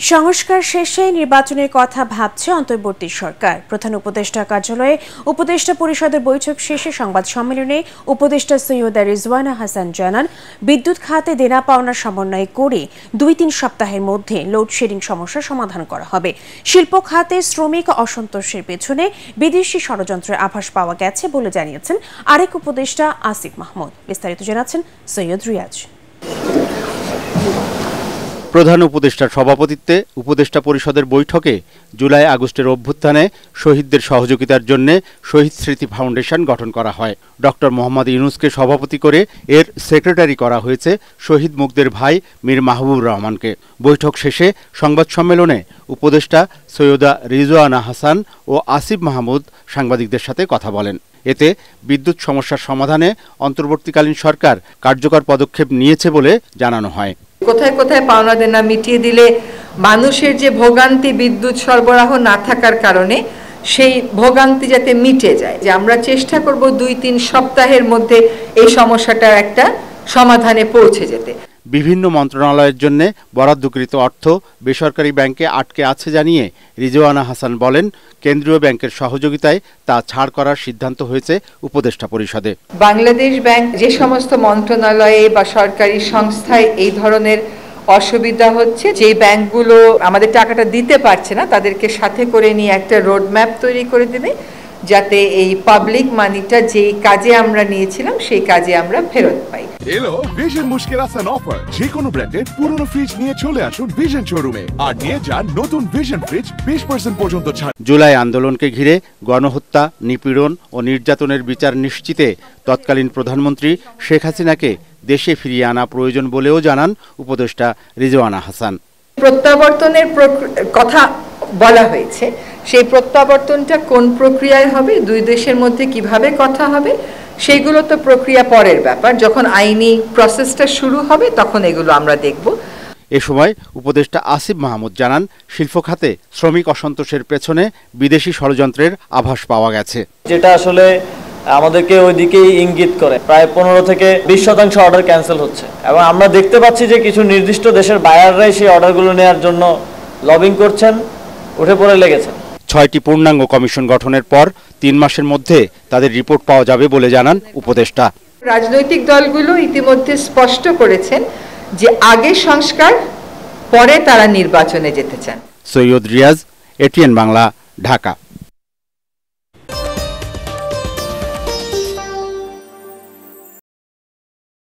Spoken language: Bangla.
সংস্কার শেষে নির্বাচনের কথা ভাবছে অন্তর্বর্তী সরকার। প্রধান উপদেষ্টা কার্যালয়ে উপদেষ্টা পরিষদের বৈঠক শেষে সংবাদ সম্মেলনে উপদেষ্টা সৈয়দা রিজওয়ানা হাসান জানান, বিদ্যুৎ খাতে দেনা পাওনার সমন্বয় করে 2-3 সপ্তাহের মধ্যে লোডশেডিং সমস্যার সমাধান করা হবে। শিল্প খাতে শ্রমিক অসন্তোষের পেছনে বিদেশি ষড়যন্ত্রের আভাস পাওয়া গেছে বলে জানিয়েছেন আরেক উপদেষ্টা আসিফ মাহমুদ। বিস্তারিত জানাচ্ছেন সৈয়দ রিয়াজ। প্রধান উপদেষ্টার সভাপতিত্বে উপদেষ্টা পরিষদের বৈঠকে জুলাই আগস্টের অভ্যুত্থানে শহীদদের সহযোগিতার জন্য শহীদ স্মৃতি ফাউন্ডেশন গঠন করা হয়। ডক্টর মোহাম্মদ ইউনূসকে সভাপতি করে এর সেক্রেটারি করা হয়েছে শহীদ মুগ্ধের ভাই মীর মাহবুবুর রহমানকে। বৈঠক শেষে সংবাদ সম্মেলনে উপদেষ্টা সৈয়দা রিজওয়ানা হাসান ও আসিফ মাহমুদ সাংবাদিকদের সাথে কথা বলেন। এতে বিদ্যুৎ সমস্যার সমাধানে অন্তর্বর্তীকালীন সরকার কার্যকর পদক্ষেপ নিয়েছে বলে জানানো হয়। কোথায় কোথায় পাওনা দেনা মিটিয়ে দিলে মানুষের যে ভোগান্তি বিদ্যুৎ সরবরাহ না থাকার কারণে সেই ভোগান্তি যাতে মিটে যায়, যে আমরা চেষ্টা করব 2-3 সপ্তাহের মধ্যে এই সমস্যাটার একটা সমাধানে পৌঁছে যেতে। বিভিন্ন মন্ত্রণালয়ের জন্য বরাদ্দকৃত অর্থ বেসরকারি ব্যাংকে আটকে আছে জানিয়ে রিজওয়ানা হাসান বলেন, কেন্দ্রীয় ব্যাংকের সহযোগিতায় তা ছাড় করার সিদ্ধান্ত হয়েছে উপদেষ্টা পরিষদে। বাংলাদেশ ব্যাংক যে সমস্ত মন্ত্রণালয়ে বা সরকারি সংস্থায় এই ধরনের অসুবিধা হচ্ছে, যে ব্যাংকগুলো আমাদের টাকাটা দিতে পারছে না, তাদেরকে সাথে করে নিয়ে একটা রোড ম্যাপ তৈরি করে দেবে, যাতে এই পাবলিক মানিটা যেই কাজে আমরা নিয়েছিলাম সেই কাজে আমরা ফেরত পাই। এলো ভিশন মুশকিল আসান অফার। যে কোনো ব্র্যান্ডের পুরনো ফ্রিজ নিয়ে চলে আসুন ভিশন শোরুমে আর নিয়ে যান নতুন ভিশন ফ্রিজ 20% পর্যন্ত ছাড়। জুলাই আন্দোলনকে ঘিরে গণহত্যা, নিপীড়ন ও নির্যাতনের বিচার নিশ্চিতে তৎকালীন প্রধানমন্ত্রী শেখ হাসিনাকে দেশে ফিরিয়ে আনা প্রয়োজন বলেও জানান উপদেষ্টা রিজওয়ানা হাসান। প্রত্যাবর্তনের কথা বলা হয়েছে, সেই প্রত্যাবর্তনটা কোন প্রক্রিয়ায় হবে, দুই দেশের মধ্যে কিভাবে কথা হবে, সেইগুলো তো প্রক্রিয়া পরের ব্যাপার। যখন আইনি প্রসেসটা শুরু হবে তখন এগুলো আমরা দেখব। এ সময় উপদেষ্টা আসিফ মাহমুদ জানান, শিল্প খাতে শ্রমিক অসন্তোষের পেছনে বিদেশি ষড়যন্ত্রের আভাস পাওয়া গেছে, যেটা আসলে আমাদেরকে ওইদিকেই ইঙ্গিত করে। প্রায় 15 থেকে 20% অর্ডার ক্যান্সেল হচ্ছে এবং আমরা দেখতে পাচ্ছি যে কিছু নির্দিষ্ট দেশের বায়াররাই সেই অর্ডারগুলো নেওয়ার জন্য লবিং করছেন, উঠে পড়ে লেগেছেন। 6টি পূর্ণাঙ্গ কমিশন গঠনের পর 3 মাসের মধ্যে তাদের রিপোর্ট পাওয়া যাবে বলে জানান উপদেষ্টা। রাজনৈতিক দলগুলো ইতিমধ্যে স্পষ্ট করেছেন যে আগে সংস্কার, পরে তারা নির্বাচনে যেতে চান। সৈয়দ রিয়াজ, এটিএন বাংলা, ঢাকা।